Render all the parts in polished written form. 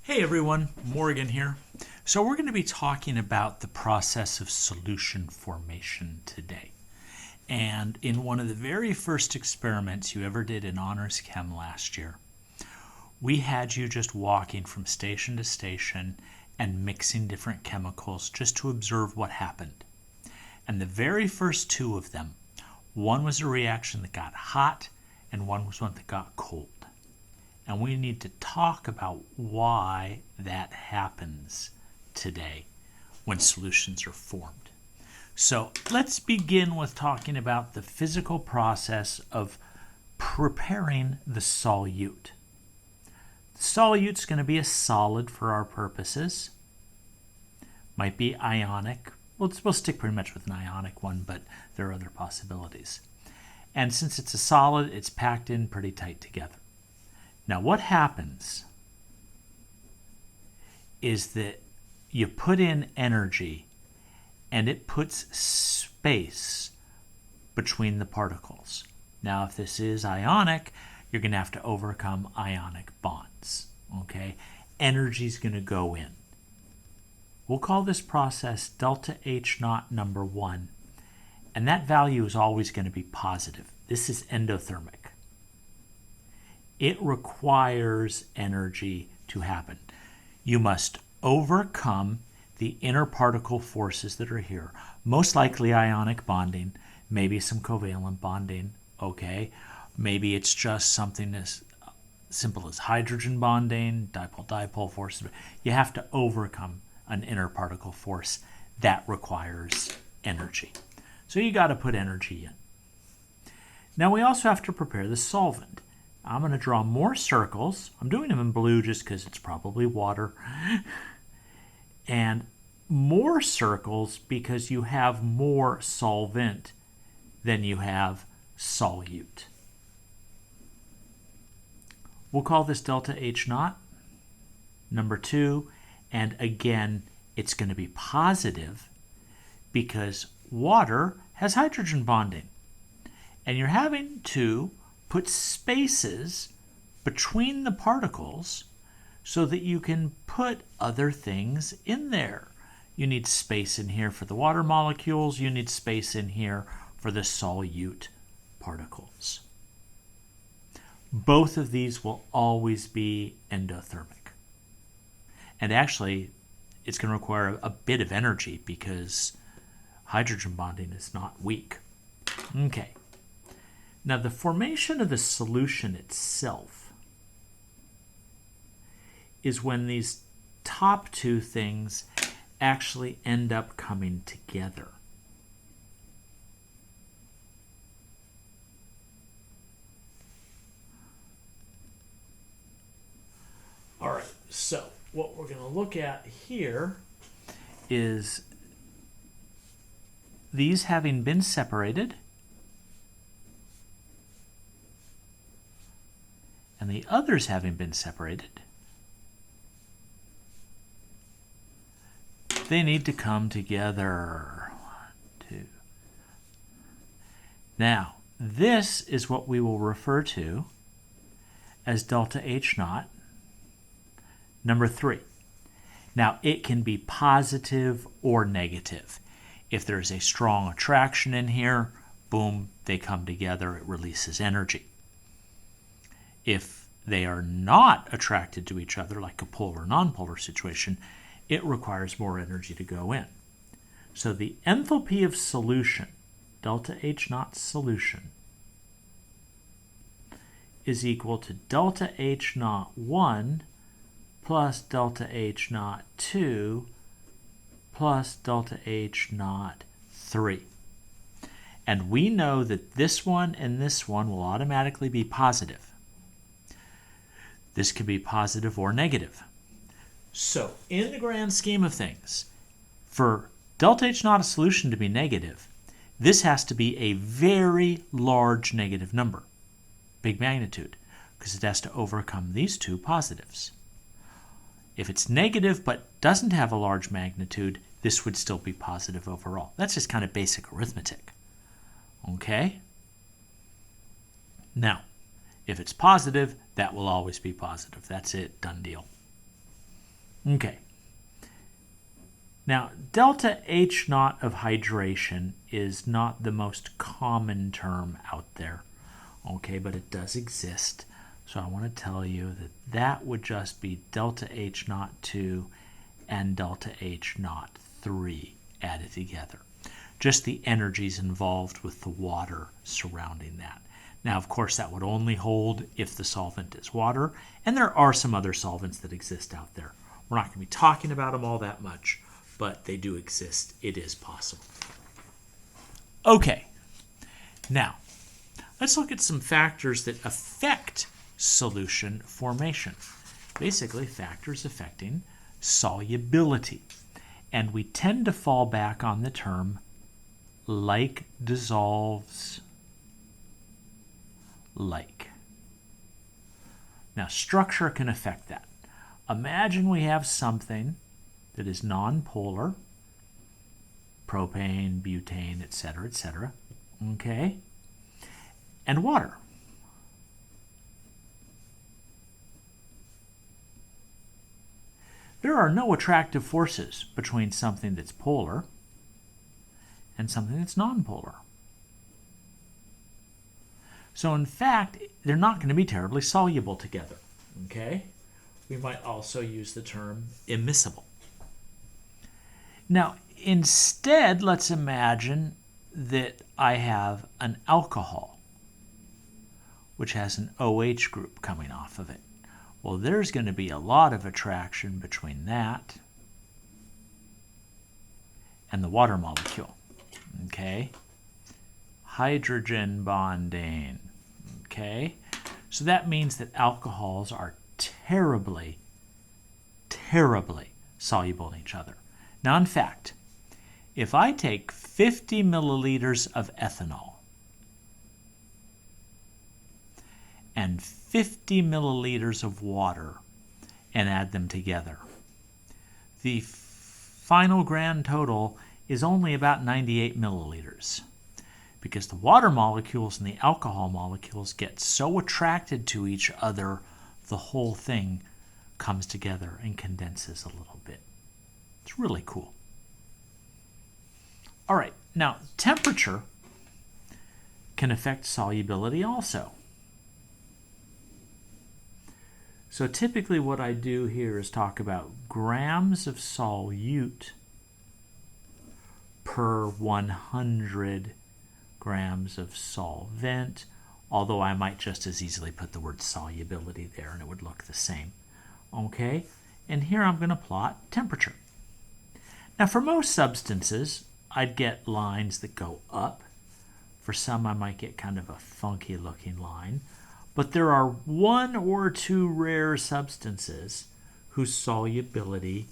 Hey everyone, Morgan here. So we're going to be talking about the process of solution formation today. And in one of the very first experiments you ever did in Honors Chem last year, we had you just walking from station to station and mixing different chemicals just to observe what happened. And the very first two of them, one was a reaction that got hot and one was one that got cold. And we need to talk about why that happens today when solutions are formed. So let's begin with talking about the physical process of preparing the solute. The solute's going to be a solid for our purposes. Might be ionic. We'll stick pretty much with an ionic one, but there are other possibilities. And since it's a solid, it's packed in pretty tight together. Now what happens is that you put in energy and it puts space between the particles. Now if this is ionic, you're going to have to overcome ionic bonds. Okay? Energy is going to go in. We'll call this process delta H naught number 1, and that value is always going to be positive. This is endothermic. It requires energy to happen. You must overcome the interparticle forces that are here, most likely ionic bonding, maybe some covalent bonding, okay? Maybe it's just something as simple as hydrogen bonding, dipole-dipole forces. You have to overcome an interparticle force that requires energy. So you got to put energy in. Now we also have to prepare the solvent. I'm going to draw more circles. I'm doing them in blue just because it's probably water. And more circles because you have more solvent than you have solute. We'll call this delta H naught, number 2. And again, it's going to be positive because water has hydrogen bonding. And you're having to put spaces between the particles so that you can put other things in there. You need space in here for the water molecules. You need space in here for the solute particles. Both of these will always be endothermic. And actually, it's going to require a bit of energy because hydrogen bonding is not weak. Okay. Now, the formation of the solution itself is when these top two things actually end up coming together. All right, so what we're going to look at here is these having been separated and the others having been separated, they need to come together. 1, 2. Now, this is what we will refer to as delta H naught, number 3. Now, it can be positive or negative. If there's a strong attraction in here, boom, they come together, it releases energy. If they are not attracted to each other, like a polar-nonpolar situation, it requires more energy to go in. So the enthalpy of solution, delta H naught solution, is equal to delta H naught 1 plus delta H naught 2 plus delta H naught 3. And we know that this one and this one will automatically be positive. This could be positive or negative. So, in the grand scheme of things, for delta H naught a solution to be negative, this has to be a very large negative number, big magnitude, because it has to overcome these two positives. If it's negative but doesn't have a large magnitude, this would still be positive overall. That's just kind of basic arithmetic. Okay? Now, if it's positive, that will always be positive. That's it, done deal. Okay. Now, delta H naught of hydration is not the most common term out there, okay, but it does exist. So I want to tell you that that would just be delta H naught 2 and delta H naught 3 added together. Just the energies involved with the water surrounding that. Now, of course, that would only hold if the solvent is water, and there are some other solvents that exist out there. We're not going to be talking about them all that much, but they do exist. It is possible. Okay, now let's look at some factors that affect solution formation. Basically, factors affecting solubility. And we tend to fall back on the term like dissolves like. Now, structure can affect that. Imagine we have something that is nonpolar, propane, butane, etc., okay, and water. There are no attractive forces between something that's polar and something that's nonpolar. So in fact, they're not going to be terribly soluble together, okay? We might also use the term immiscible. Now, instead, let's imagine that I have an alcohol, which has an OH group coming off of it. Well, there's going to be a lot of attraction between that and the water molecule, okay? Hydrogen bonding, okay? So that means that alcohols are terribly, terribly soluble in each other. Now, in fact, if I take 50 milliliters of ethanol and 50 milliliters of water and add them together, the final grand total is only about 98 milliliters. Because the water molecules and the alcohol molecules get so attracted to each other, the whole thing comes together and condenses a little bit. It's really cool. All right, now temperature can affect solubility also. So typically what I do here is talk about grams of solute per 100 grams of solvent, although I might just as easily put the word solubility there and it would look the same. Okay, and here I'm going to plot temperature. Now for most substances, I'd get lines that go up. For some, I might get kind of a funky looking line. But there are one or two rare substances whose solubility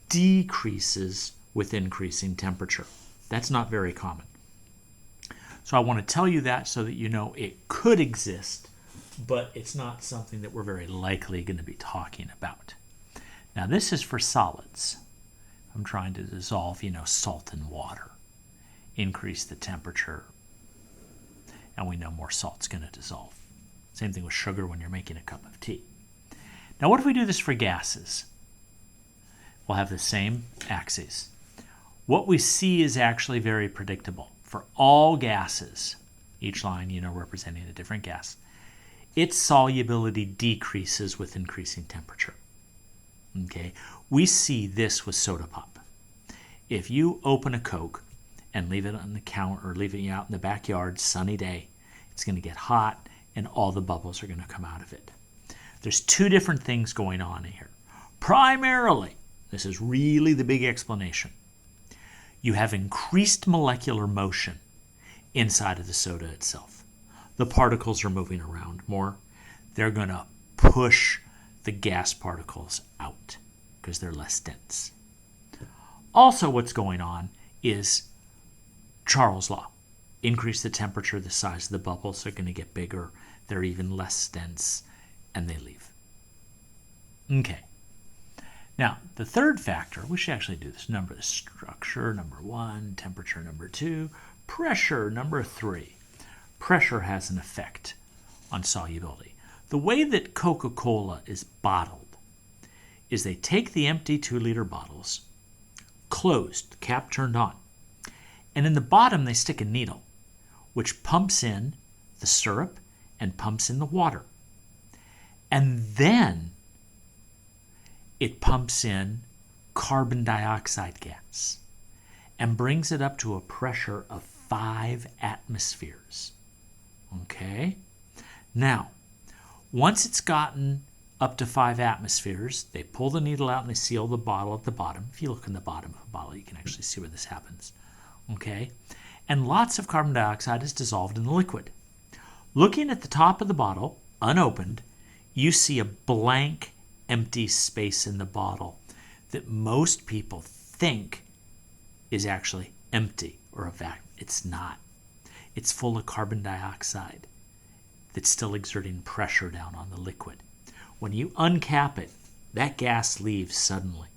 decreases with increasing temperature. That's not very common. So I want to tell you that so that you know it could exist, but it's not something that we're very likely going to be talking about. Now this is for solids. I'm trying to dissolve, salt in water. Increase the temperature, and we know more salt's going to dissolve. Same thing with sugar when you're making a cup of tea. Now what if we do this for gases? We'll have the same axes. What we see is actually very predictable. For all gases, each line, representing a different gas, its solubility decreases with increasing temperature. Okay, we see this with soda pop. If you open a Coke and leave it on the counter or leave it out in the backyard, sunny day, it's going to get hot and all the bubbles are going to come out of it. There's two different things going on here. Primarily, this is really the big explanation. You have increased molecular motion inside of the soda itself. The particles are moving around more. They're going to push the gas particles out because they're less dense. Also, what's going on is Charles' law. Increase the temperature, the size of the bubbles are going to get bigger. They're even less dense, and they leave. Okay. Now, the third factor, we should actually do this. Number of structure, number 1, temperature, number 2, pressure, number 3. Pressure has an effect on solubility. The way that Coca-Cola is bottled is they take the empty 2-liter bottles, closed, cap turned on, and in the bottom they stick a needle, which pumps in the syrup and pumps in the water. And then it pumps in carbon dioxide gas and brings it up to a pressure of 5 atmospheres. Okay? Now, once it's gotten up to 5 atmospheres, they pull the needle out and they seal the bottle at the bottom. If you look in the bottom of a bottle, you can actually see where this happens. Okay? And lots of carbon dioxide is dissolved in the liquid. Looking at the top of the bottle, unopened, you see a blank, empty space in the bottle that most people think is actually empty or a vacuum. It's not. It's full of carbon dioxide that's still exerting pressure down on the liquid. When you uncap it, that gas leaves suddenly.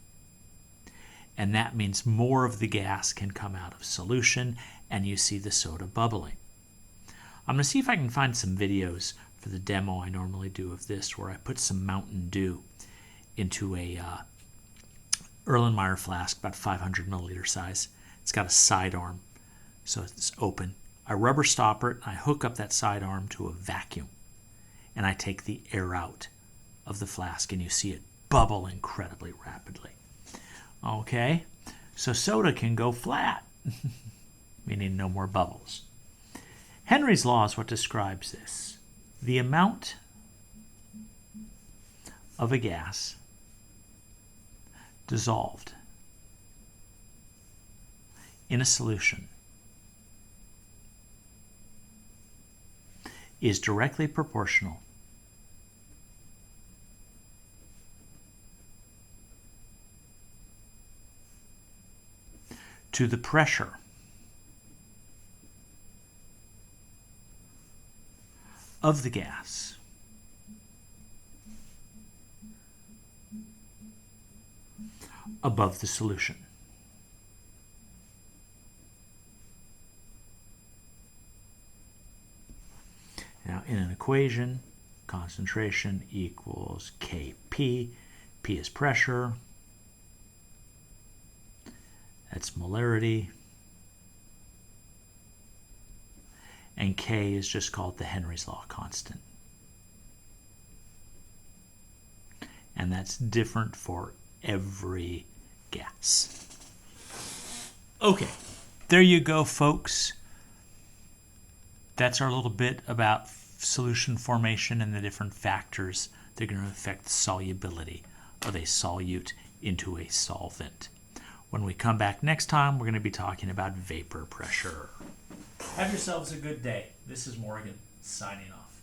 And that means more of the gas can come out of solution, and you see the soda bubbling. I'm going to see if I can find some videos for the demo I normally do of this, where I put some Mountain Dew into a Erlenmeyer flask, about 500 milliliter size. It's got a sidearm, so it's open. I rubber stopper it, and I hook up that sidearm to a vacuum, and I take the air out of the flask, and you see it bubble incredibly rapidly. Okay, so soda can go flat, meaning no more bubbles. Henry's law is what describes this. The amount of a gas dissolved in a solution is directly proportional to the pressure of the gas above the solution. Now, in an equation, concentration equals Kp. P is pressure. That's molarity. And K is just called the Henry's law constant. And that's different for every gas. Okay, there you go, folks. That's our little bit about solution formation and the different factors that are going to affect the solubility of a solute into a solvent. When we come back next time, we're going to be talking about vapor pressure. Have yourselves a good day. This is Morgan, signing off.